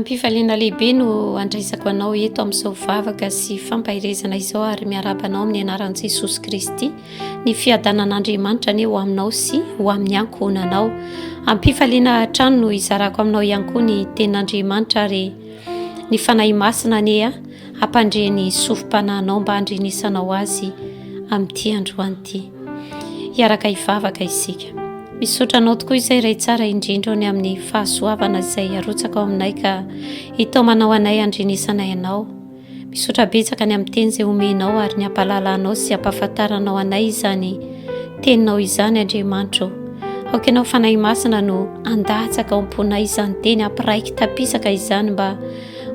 Ampifaliana lehibe no andraisako anao eto amin'izao vavaka sy fampahirezana izao ary miarabanao amin'ny anaran'i Jesosy Kristy. Ny fiadanan'Andriamanitra anie ho aminao sy ho amin'ny ankohonanao. Ampifaliana hatrany no izarako aminao ihany koa ny tenin'Andriamanitra ary ny fanahy masina anie hampandreny sofim-panahinao mba handrenisanao azy amin'ity androany ity. Hiaraka hivavaka isika. Misaotra anao tokoa izay ray tsara indrindra ny amin'ny fahasoavana izay arotsaka ao aminay ka itao manao anay andrenisanay anao. Misaotra betsaka ny amin'ny teny izay omenao ary ny ampahalalanao sy ampahafantaranao anay izany teninao izany Andriamanitra. Aoka ianao fanahy masina no andatsaka ao am-ponay izany teny ampiraiky tapisaka izany mba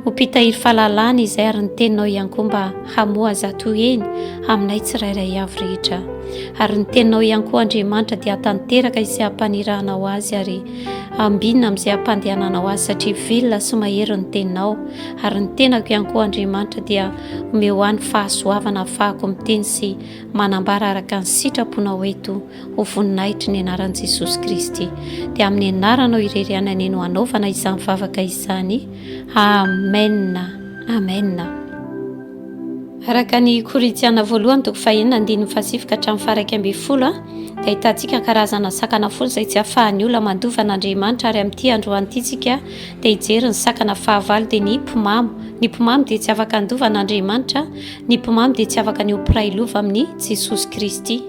ho pitahiry fahalalana izay ary ny teninao ihany koa mba hamoa zato eny aminay tsirairay avy rehetra. Ary ny teninao ihany koa Andriamanitra dia tanteraka izay hampaniranao azy ary ambinina amin'izay hampandehananao azy satria velona sy mahery ny teninao. Ary ny tenako ihany koa Andriamanitra dia omeo any fahasoavana ahafahako miteny sy manambara araka ny sitraponao eto ho voninahitry ny anaran'i Jesosy Kristy. Dia amin'ny anaranao irerianany no hanaovana izany vavaka izany. Amen. Amen. Araka ny Korintiana voalohany toko fahenina andininy fasifika hatramin'ny faha 12 dia ahitantsika karazana sakana folo izay tsy ahafahan'ny olona mandova an'Andriamanitra ary amin'ity androany ity tsika dia hijery ny sakana fahavalo dia ny mpimamo. Ny mpimamo dia tsy afaka handova an'Andriamanitra, ny mpimamo dia tsy afaka ny hompiray lova amin'ny Jesosy Kristy.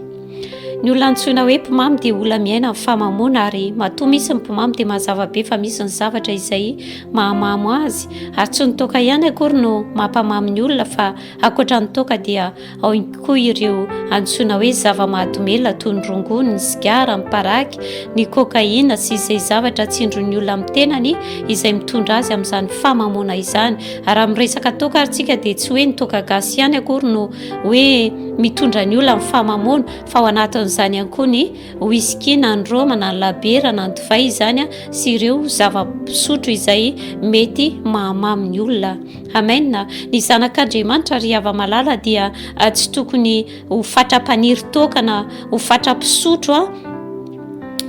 Ny olona antsoina hoe mpimamo dia olona miaina amin'ny famamona ary matoa misy ny mpimamo dia mazava be fa misy ny zavatra izay mahamamo azy ary tsy nitoka ihany akory no mampamamy ny olona fa ankoatra ny toka dia ao koa ireo antsoina hoe zava-mahadomelina toy ny rongony, ny sigara, ny paraky, ny kokaina sy izay zavatra tsindron'ny olona amin'ny tenany izay mitondra azy amin'izany famamona izany. Ary amin'ny resaka toka aritsika dia tsy hoe ny toka gasy ihany akory no hoe mitondra ny olona amin'ny famamona fa ao anatin'izany ihany koa ny whisky na ny roma na ny labera na ny divay izany sy ireo zava-pisotro izay mety mahamamy ny olona. Amen. Ny zanak'Andriamanitra ry hava-malala dia tsy tokony ho fatra-paniry toka na ho fatra-pisotro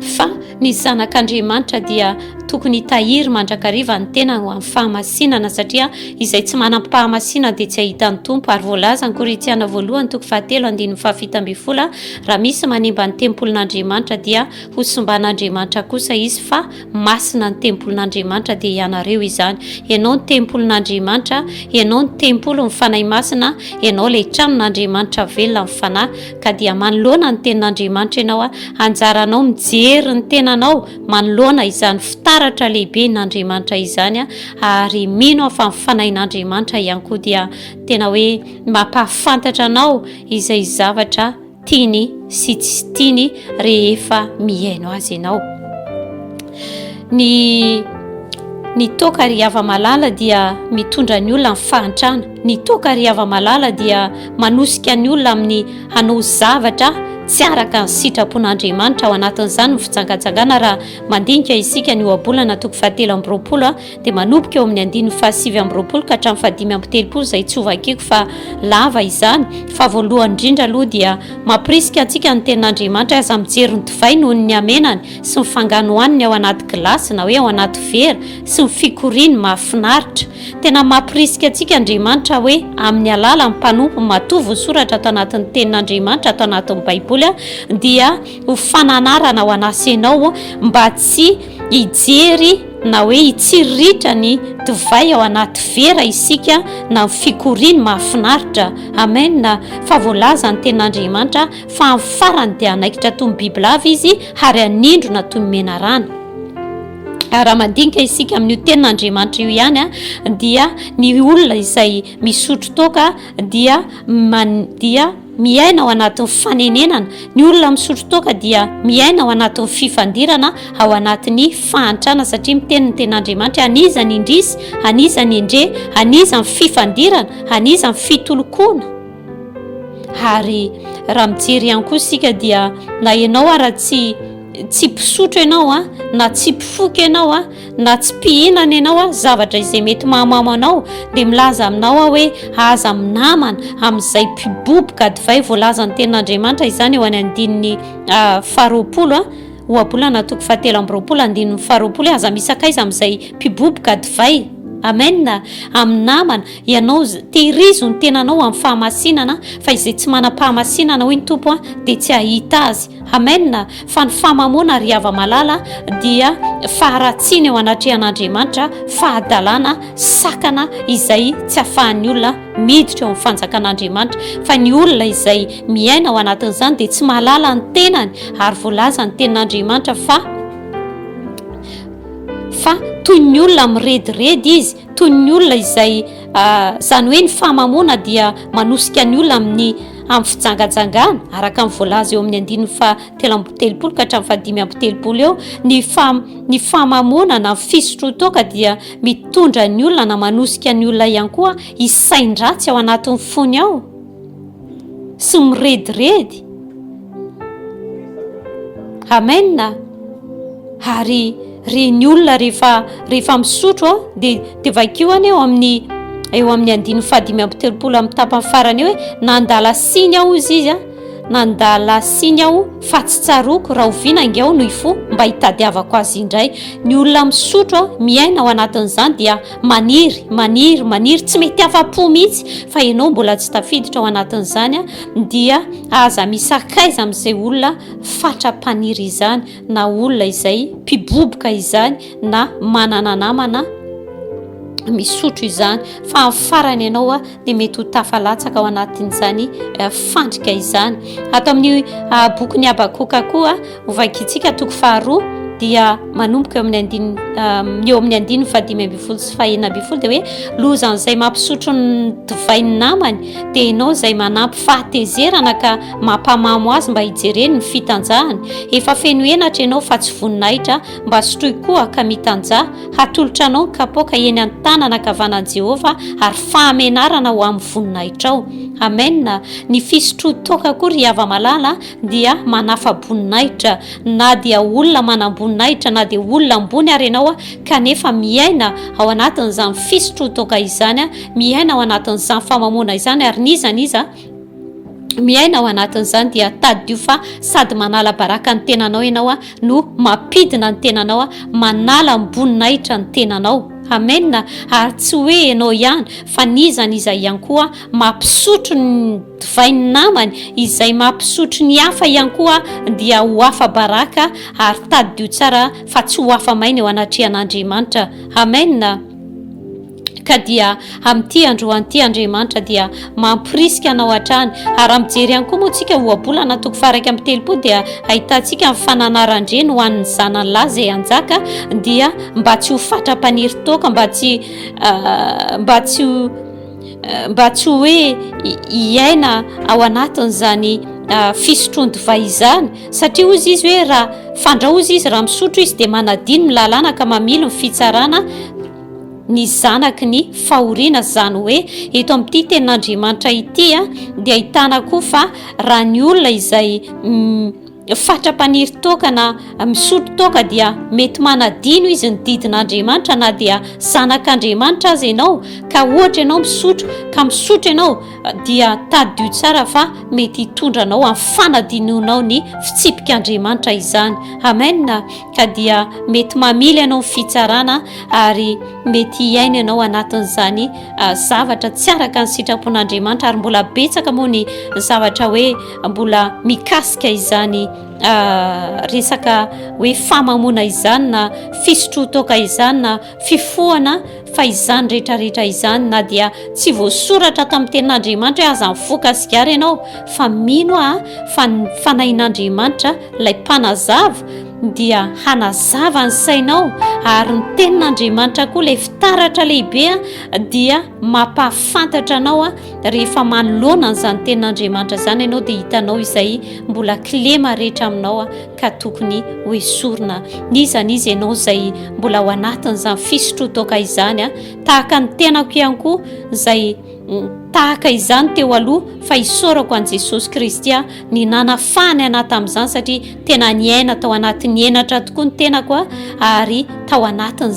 fa ny zanak'Andriamanitra dia tokony tahiry mandrakariva ny tena ho amin'ny fahamasinana satria izay tsy manam-pahamasinana dia tsy ahita ny tompo. Ary voalaza ny Korintiana voalohany toko 7:17 raha misy manimba ny tempolin'Andriamanitra dia ho somban'Andriamanitra kosa izy fa masina ny tempolin'Andriamanitra dia ianareo izany. Ianao ny tempolin'Andriamanitra, ianao ny tempolo ny fanahy masina, ianao ilay tranon'Andriamanitra velona amin'ny fanahy ka dia manoloana ny tenin'Andriamanitra ianao anjaranao mijery ny tenanao manoloana izany fitaratra lehibe n'Andriamanitra izany ary mino fa fanahin'Andriamanitra ihany koa dia tena hoe mampahafantatra anao izay zavatra tiany sy tsy tiany rehefa mihaino azy ianao. Ny toka ry hava-malala dia mitondra ny olona amin'ny fahantrana. Ny toka ry hava-malala dia manosika ny olona amin'ny hanao zavatra tsy araka ny sitrapon'Andriamanitra. Ao anatin'izany ny fitsangatsangana raha mandinika isika ny ohabolana toko 7 dia manomboka eo amin'ny 5:7 ka hatramin'ny 5:30 izay tsy hovakiko fa lava izany. Fa voalohany indrindra aloha dia mampirisika antsika ny tenin'Andriamanitra aza mijery ny divay noho ny amenany sy ny fangano haniny ao anaty gilasy na hoe ao anaty vera sy ny fikoriany mahafinaritra. Tena mampirisika antsika Andriamanitra hoe amin'ny alala mpanompo matovy soratra ato anatin'ny tenin'Andriamanitra ato anatin'ny Baiboly dia ho fananarana ho anasenao mba tsy hijery na hoe hitsiritra ny divay ao anaty vera isika na fikoriany mahafinaritra. Amen. Fa voalaza ny tenin'Andriamanitra fa amin'ny farany dia anaikitra toy ny bibilava izy ary anindrona toy ny menarana. Raha mandinika isika amin'io tenin'Andriamanitra io ihany dia ny olona izay misotro toka dia miaina ao anatin'ny fanenenana. Ny olona misotro toka dia miaina ao anatin'ny fifandirana ao anatin'ny fahantrana satria miteny ny tenin'Andriamanitra aniza ny indrisy, aniza ny endre, aniza ny fifandirana, aniza ny fitolokona. Ary raha mijery ihany koa isika dia na ianao ara tsy mpisotro ianao na tsy mpifoka ianao na tsy mpihinana ianao zavatra izay mety mahamamo anao dia milaza aminao hoe aza minamana amin'izay mpiboboka divay. Voalaza ny tenin'Andriamanitra izany eo any andininy 20 ohabolana toko 7 andininy 20 aza misakaiza amin'izay mpiboboka divay Amen. Amin'ny namana ianao tehirizo ny tenanao amin'ny fahamasinana, fa izay tsy manam-pahamasinana hoy ny tompo dia tsy ahita azy. Amen. Fa ny fahamamoana ary hava-malala dia faharatsiana eo anatrehan'Andriamanitra, fahadalana sakana izay tsy ahafahan'ny olona miditra eo amin'ny fanjakan'Andriamanitra. Fa ny olona izay miaina ao anatin'izany dia tsy mahalala ny tenany ary voalaza ny tenin'Andriamanitra fa toy ny olona mirediredy izy, toy ny olona izay zany hoe ny fahamamoana dia manosika ny olona amin'ny fijangajangana araka ny voalaza eo amin'ny 9:telopolo ka hatramin'ny 5:telopolo eo. Ny fahamamoana na fisotrotoka dia mitondra ny olona na manosika ny olona ihany koa hisain-dratsy ao anatin'ny fony ao sy mirediredy. Amen. Ary reny olona rehefa misotro dia vakihoany eo amin'ny 5:telopolo amin'ny tapany farany hoe nandala siny aho izy nandala siny aho fa tsy tsaroko raha oviana inge aho no ifo mba hitadiavako azy indray. Ny olona misotro miaina ao anatin'izany dia maniry tsy mety afa-po mihitsy, fa ianao mbola tsy tafiditra ao anatin'izany dia aza misakaiza amin'izay olona fatra-paniry izany, na olona izay mpiboboka izany, na manana namana misotro izany. Fa amin'ny farany ianao dia mety ho tafalatsaka ao anatin'izany fandrika izany. Ato amin'ny boky ny Habakoka koa hovakitsika toko 2 dia manomboka eo amin'ny 5:15 sy 19 dia hoe lozan'izay mampisotro ny divay ny namany dia ianao izay manampy fahatezerana ka mampamamo azy mba hijereny ny fitanjahany. Efa feno henatra ianao fa tsy voninahitra, mba sotroy koa ka mitanjaha, hatolotra anao ny kapoaka eny an-tanana ankavanan'i Jehova ary fahamenarana ho amin'ny voninahitra ao. Amen. Ny fisotrotoka koa ry hava-malala dia manafa-boninahitra, na dia olona manam-boninahitra na dia olona ambony ary ianao kanefa miaina ao anatin'izany fisotrotoka izany, miaina ao anatin'izany famamoana izany, ary niza miaina ao anatin'izany dia tadio fa sady manala baraka ny tenanao ianao no mampidina ny tenanao, manala amboninahitra ny tenanao. Amen. Ary tsy hoe ianao ihany fa niza ihany koa mampisotro ny divay ny namany, izay mampisotro ny hafa ihany koa dia ho hafa baraka ary tadio tsara fa tsy ho hafa maina eo anatrehan'Andriamanitra. Amen. Ka dia amin'ity androan'ity Andriamanitra dia mampirisika anao hatrany. Aryamijery ihany koa moa tsika ohabolana toko 2:30 dia ahitantsika ny fananarandreny ho an'ny zanany lahy izay hanjaka, dia mba tsy ho fatra-paniry toka, mba tsy hoe hiaina ao anatin'izany fisotrony divay izany. Satria ozy izy hoe raha fandrahozy izy, raha misotro izy dia manadiny ny lalàna ka mamilo ny fitsarana ny zanaky ny fahoriana. Zany hoe eto amin'ity tenin'Andriamanitra ity dia ahitana koa fa raha ny olona izay fatra-paniry toka na misotro toka dia mety manadino izy ny didin'Andriamanitra, na dia zanak'Andriamanitra azy ianao ka ohatra ianao misotro ianao dia tadio tsara fa mety hitondra anao amin'ny fanadinonao ny fitsipik'Andriamanitra izany. Amen. Ka dia mety mamily ianao ny fitsarana ary mety hiaina ianao anatin'izany zavatra tsy araka ny sitrapon'Andriamanitra, ary mbola betsaka moa ny zavatra hoe mbola mikasika izany resaka hoe famamona izany na fisotrotoka izany na fifohana, fa izany rehetrarehetra izany na dia tsy voasoratra tamin'ny tenin'Andriamanitra hoe aza mifoka sigara ianao, fa mino fa ny fanahin'Andriamanitra ilay mpanazava dia hanazava ny sainao, ary ny tenin'Andriamanitra koa ilay fitaratra lehibe dia mampahafantatra anao rehefa manoloana n'izany tenin'Andriamanitra zany ianao dia hitanao izay mbola kilema rehetra aminao ka tokony hoesorina. Niza ianao izay mbola ao anatin'izany fisotrotoka izany tahaka ny tenako ihany koa izay tahaka izany teo aloha fa isorako an' Jesosy Kristy ny nanafany anahy tamin'izany satria tena niaina tao anatin'ny enatra tokoa ny tenako ary tao anatin'ny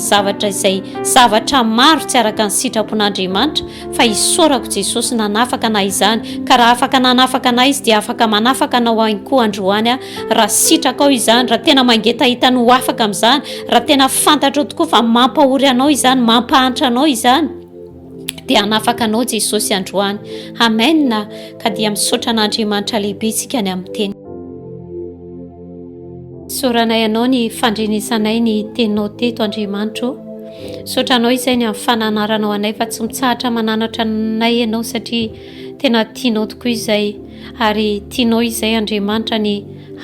zavatra maro tsy araka ny sitrapon'Andriamanitra fa isorako Jesosy nanafaka anahy izany ka raha afaka nanafaka anahy izy dia afaka manafaka anao ihany koa androany raha sitraka ao izany raha tena mangetahita no afaka amin'izany raha tena fantatrao tokoa fa mampahory anao izany mampahantra anao izany dia anafaka anao Jesosy androany. Amen. Ka dia misaotra an'Andriamanitra lehibe isika ny amin'ny teny. Soranay anao ny fandrenisanay ny teninao teto Andriamanitra. Saotranao izay ny amin'ny fananaranao anay fa tsy mitsahatra mananatra anay ianao satria tena tianao tokoa izay ary tianao izay Andriamanitra ny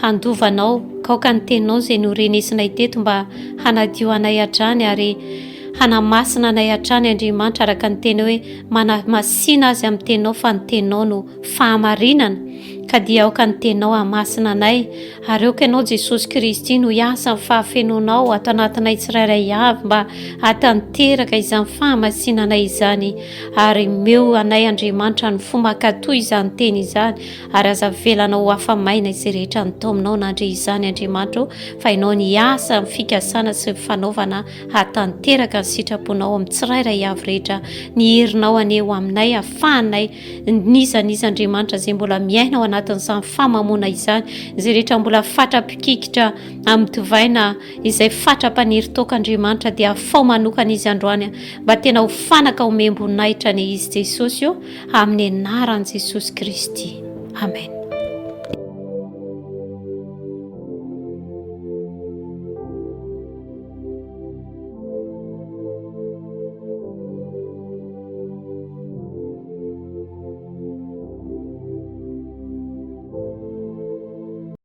handovanao kaoka ny teninao izay no renesinay teto mba hanadio anay hatrany ary hanamasina anay hatrany Andriamanitra araka ny teny hoe masina azy amin'ny teninao fa ny teninao no fahamarinana ka dia aoka ny teninao hamasina anay ary aoka ianao Jesosy Kristy no hiasa amin'ny fahafenonao ato anatinay tsirairay avy mba hatanteraka izany fahamasinanay izany ary meo anay Andriamanitra ny fomakatoy izany teny izany ary aza velanao afamaina izay rehetra nytao aminao nandre izany Andriamanitra fa ianao ny hiasa amin'ny fikasana sy fanaovana hatanteraka ny sitraponao amin'ny tsirairay avy rehetra ny herinao aneo aminay afahanay nizaniza Andriamanitra izay mbola miaina ao anatin'izany famamona izany izay rehetra mbola fatra-pikikitra amin'ny tovaina izay fatra-paniry toka Andriamanitra dia afao manokana izy androany mba tena ho fanaka ho membonahitra ny izy Jesosy amin'ny anaran'i Jesosy Kristy. Amen.